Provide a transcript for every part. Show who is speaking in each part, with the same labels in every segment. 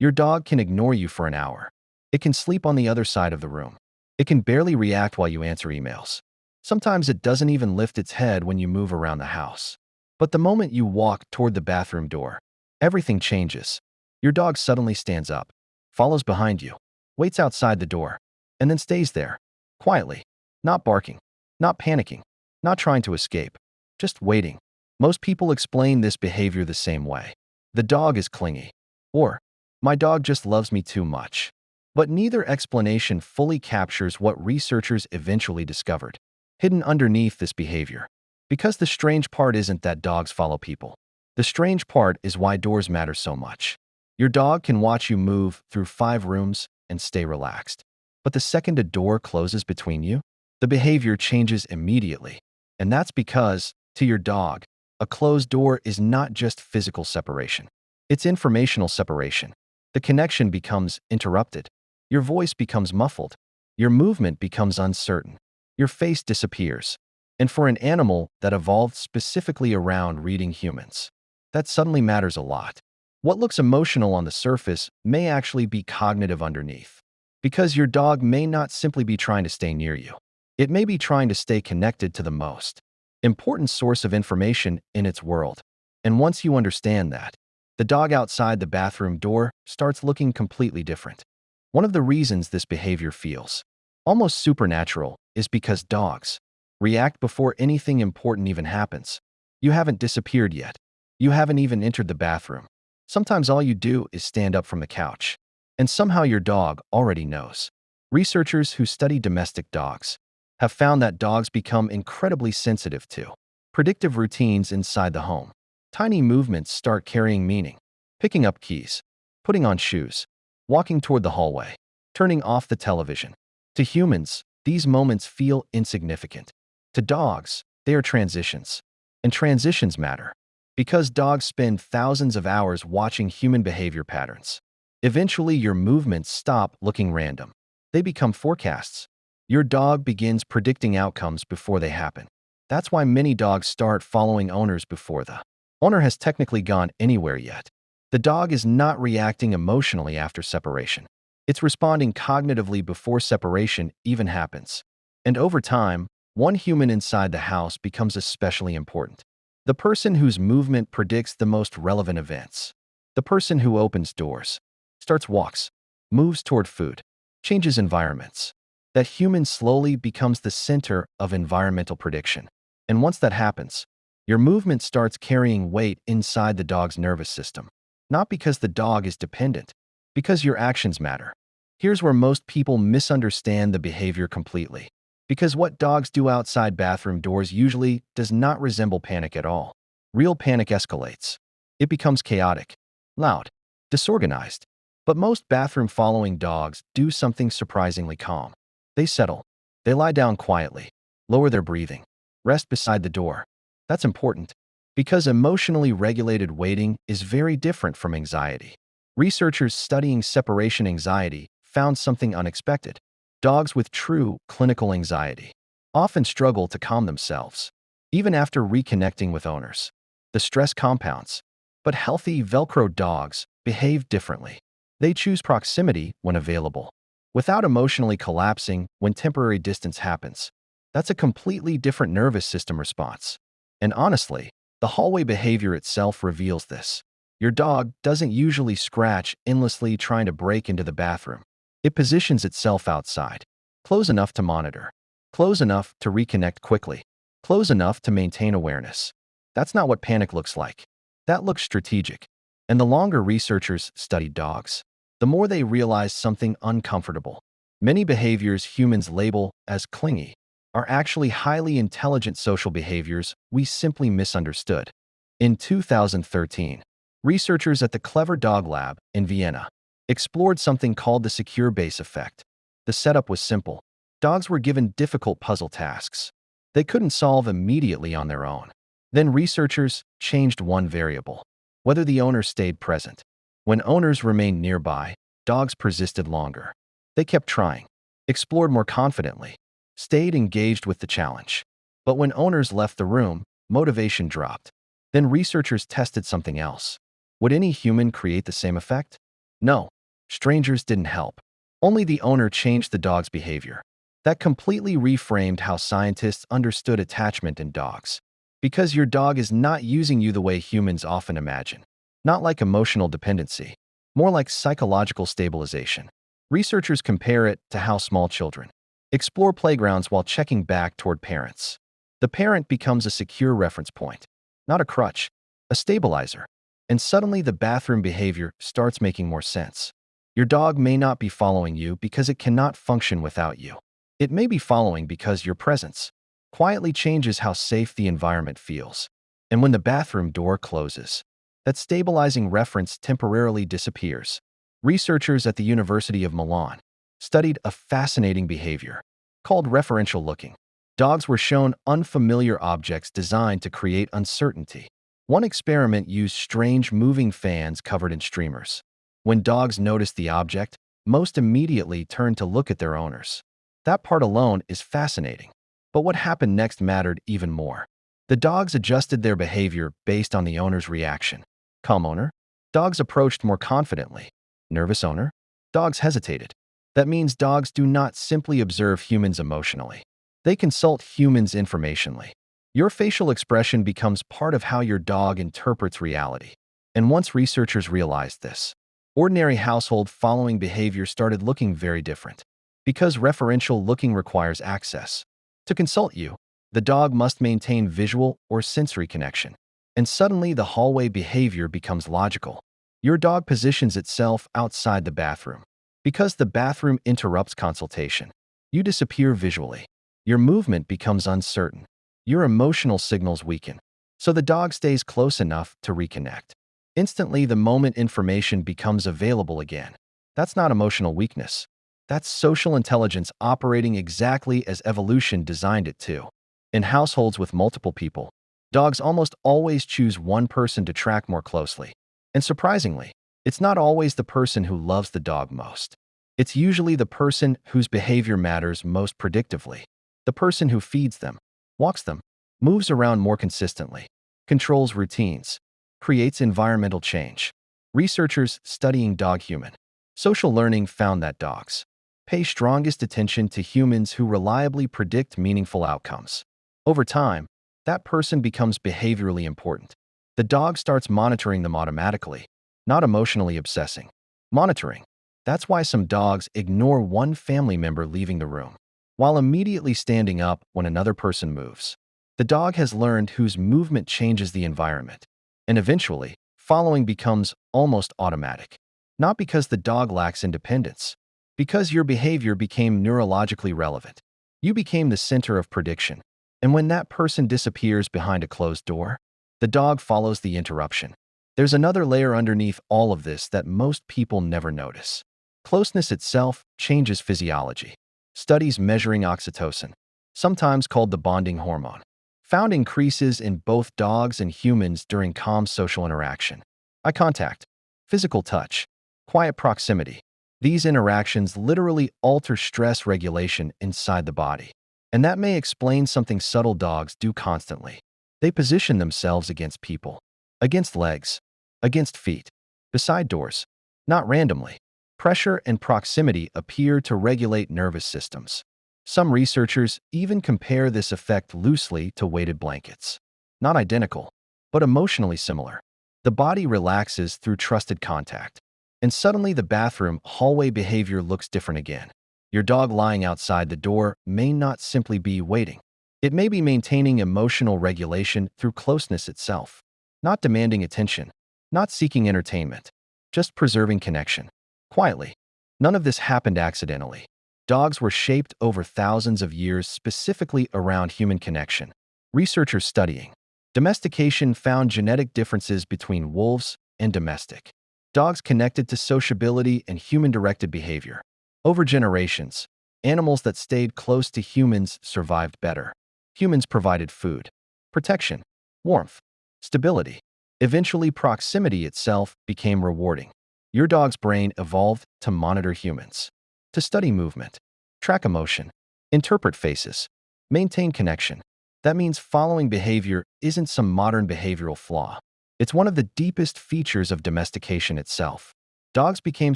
Speaker 1: Your dog can ignore you for an hour. It can sleep on the other side of the room. It can barely react while you answer emails. Sometimes it doesn't even lift its head when you move around the house. But the moment you walk toward the bathroom door, everything changes. Your dog suddenly stands up, follows behind you, waits outside the door, and then stays there, quietly, not barking, not panicking, not trying to escape, just waiting. Most people explain this behavior the same way. The dog is clingy. Or, my dog just loves me too much. But neither explanation fully captures what researchers eventually discovered, hidden underneath this behavior. Because the strange part isn't that dogs follow people. The strange part is why doors matter so much. Your dog can watch you move through 5 rooms and stay relaxed. But the second a door closes between you, the behavior changes immediately. And that's because, to your dog, a closed door is not just physical separation. It's informational separation. The connection becomes interrupted. Your voice becomes muffled. Your movement becomes uncertain. Your face disappears. And for an animal that evolved specifically around reading humans, that suddenly matters a lot. What looks emotional on the surface may actually be cognitive underneath. Because your dog may not simply be trying to stay near you. It may be trying to stay connected to the most important source of information in its world. And once you understand that, the dog outside the bathroom door starts looking completely different. One of the reasons this behavior feels almost supernatural is because dogs react before anything important even happens. You haven't disappeared yet. You haven't even entered the bathroom. Sometimes all you do is stand up from the couch. And somehow your dog already knows. Researchers who study domestic dogs have found that dogs become incredibly sensitive to predictive routines inside the home. Tiny movements start carrying meaning. Picking up keys, putting on shoes, walking toward the hallway, turning off the television. To humans, these moments feel insignificant. To dogs, they are transitions. And transitions matter, because dogs spend thousands of hours watching human behavior patterns. Eventually, your movements stop looking random. They become forecasts. Your dog begins predicting outcomes before they happen. That's why many dogs start following owners before the owner has technically gone anywhere yet. The dog is not reacting emotionally after separation. It's responding cognitively before separation even happens. And over time, one human inside the house becomes especially important. The person whose movement predicts the most relevant events. The person who opens doors, starts walks, moves toward food, changes environments. That human slowly becomes the center of environmental prediction. And once that happens, your movement starts carrying weight inside the dog's nervous system. Not because the dog is dependent, because your actions matter. Here's where most people misunderstand the behavior completely. Because what dogs do outside bathroom doors usually does not resemble panic at all. Real panic escalates. It becomes chaotic, loud, disorganized. But most bathroom-following dogs do something surprisingly calm. They settle. They lie down quietly, lower their breathing, rest beside the door. That's important, because emotionally regulated waiting is very different from anxiety. Researchers studying separation anxiety found something unexpected. Dogs with true clinical anxiety often struggle to calm themselves, even after reconnecting with owners. The stress compounds. But healthy Velcro dogs behave differently. They choose proximity when available, without emotionally collapsing when temporary distance happens. That's a completely different nervous system response. And honestly, the hallway behavior itself reveals this. Your dog doesn't usually scratch endlessly trying to break into the bathroom. It positions itself outside, close enough to monitor, close enough to reconnect quickly, close enough to maintain awareness. That's not what panic looks like. That looks strategic. And the longer researchers studied dogs, the more they realized something uncomfortable. Many behaviors humans label as clingy are actually highly intelligent social behaviors we simply misunderstood. In 2013, researchers at the Clever Dog Lab in Vienna explored something called the secure base effect. The setup was simple. Dogs were given difficult puzzle tasks they couldn't solve immediately on their own. Then researchers changed one variable: whether the owner stayed present. When owners remained nearby, dogs persisted longer. They kept trying, explored more confidently, stayed engaged with the challenge. But when owners left the room, motivation dropped. Then researchers tested something else. Would any human create the same effect? No, strangers didn't help. Only the owner changed the dog's behavior. That completely reframed how scientists understood attachment in dogs. Because your dog is not using you the way humans often imagine. Not like emotional dependency, more like psychological stabilization. Researchers compare it to how small children explore playgrounds while checking back toward parents. The parent becomes a secure reference point, not a crutch, a stabilizer. And suddenly the bathroom behavior starts making more sense. Your dog may not be following you because it cannot function without you. It may be following because your presence quietly changes how safe the environment feels. And when the bathroom door closes, that stabilizing reference temporarily disappears. Researchers at the University of Milan studied a fascinating behavior called referential looking. Dogs were shown unfamiliar objects designed to create uncertainty. One experiment used strange moving fans covered in streamers. When dogs noticed the object, most immediately turned to look at their owners. That part alone is fascinating. But what happened next mattered even more. The dogs adjusted their behavior based on the owner's reaction. Calm owner? Dogs approached more confidently. Nervous owner? Dogs hesitated. That means dogs do not simply observe humans emotionally. They consult humans informationally. Your facial expression becomes part of how your dog interprets reality. And once researchers realized this, ordinary household following behavior started looking very different. Because referential looking requires access. To consult you, the dog must maintain visual or sensory connection. And suddenly the hallway behavior becomes logical. Your dog positions itself outside the bathroom. Because the bathroom interrupts consultation, you disappear visually. Your movement becomes uncertain. Your emotional signals weaken. So the dog stays close enough to reconnect. Instantly, the moment information becomes available again. That's not emotional weakness. That's social intelligence operating exactly as evolution designed it to. In households with multiple people, dogs almost always choose one person to track more closely. And surprisingly, it's not always the person who loves the dog most. It's usually the person whose behavior matters most predictively. The person who feeds them, walks them, moves around more consistently, controls routines, creates environmental change. Researchers studying dog-human social learning found that dogs pay strongest attention to humans who reliably predict meaningful outcomes. Over time, that person becomes behaviorally important. The dog starts monitoring them automatically, not emotionally obsessing. Monitoring. That's why some dogs ignore one family member leaving the room, while immediately standing up when another person moves. The dog has learned whose movement changes the environment, and eventually, following becomes almost automatic. Not because the dog lacks independence, because your behavior became neurologically relevant. You became the center of prediction. And when that person disappears behind a closed door, the dog follows the interruption. There's another layer underneath all of this that most people never notice. Closeness itself changes physiology. Studies measuring oxytocin, sometimes called the bonding hormone, found increases in both dogs and humans during calm social interaction. Eye contact, physical touch, quiet proximity. These interactions literally alter stress regulation inside the body. And that may explain something subtle dogs do constantly. They position themselves against people, against legs, against feet, beside doors, not randomly. Pressure and proximity appear to regulate nervous systems. Some researchers even compare this effect loosely to weighted blankets. Not identical, but emotionally similar. The body relaxes through trusted contact. And suddenly the bathroom hallway behavior looks different again. Your dog lying outside the door may not simply be waiting. It may be maintaining emotional regulation through closeness itself. Not demanding attention, not seeking entertainment, just preserving connection. Quietly. None of this happened accidentally. Dogs were shaped over thousands of years specifically around human connection. Researchers studying domestication found genetic differences between wolves and domestic dogs connected to sociability and human-directed behavior. Over generations, animals that stayed close to humans survived better. Humans provided food, protection, warmth, stability. Eventually, proximity itself became rewarding. Your dog's brain evolved to monitor humans, to study movement, track emotion, interpret faces, maintain connection. That means following behavior isn't some modern behavioral flaw. It's one of the deepest features of domestication itself. Dogs became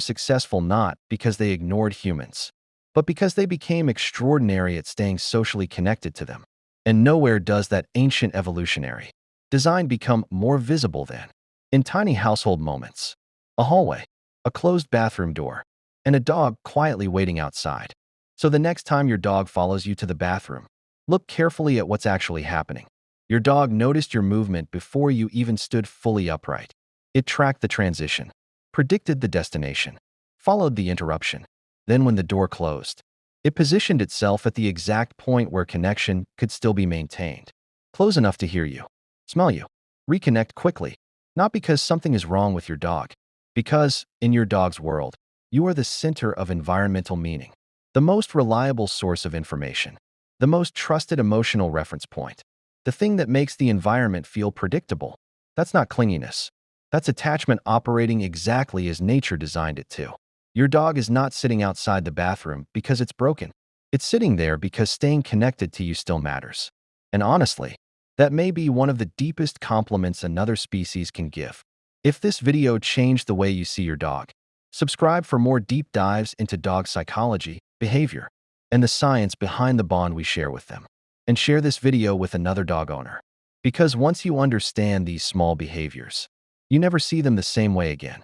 Speaker 1: successful not because they ignored humans, but because they became extraordinary at staying socially connected to them. And nowhere does that ancient evolutionary design become more visible than in tiny household moments. A hallway, a closed bathroom door, and a dog quietly waiting outside. So the next time your dog follows you to the bathroom, look carefully at what's actually happening. Your dog noticed your movement before you even stood fully upright. It tracked the transition, predicted the destination, followed the interruption. Then when the door closed, it positioned itself at the exact point where connection could still be maintained. Close enough to hear you, smell you, reconnect quickly. Not because something is wrong with your dog, because, in your dog's world, you are the center of environmental meaning, the most reliable source of information, the most trusted emotional reference point, the thing that makes the environment feel predictable. That's not clinginess. That's attachment operating exactly as nature designed it to. Your dog is not sitting outside the bathroom because it's broken. It's sitting there because staying connected to you still matters. And honestly, that may be one of the deepest compliments another species can give. If this video changed the way you see your dog, subscribe for more deep dives into dog psychology, behavior, and the science behind the bond we share with them. And share this video with another dog owner. Because once you understand these small behaviors, you never see them the same way again.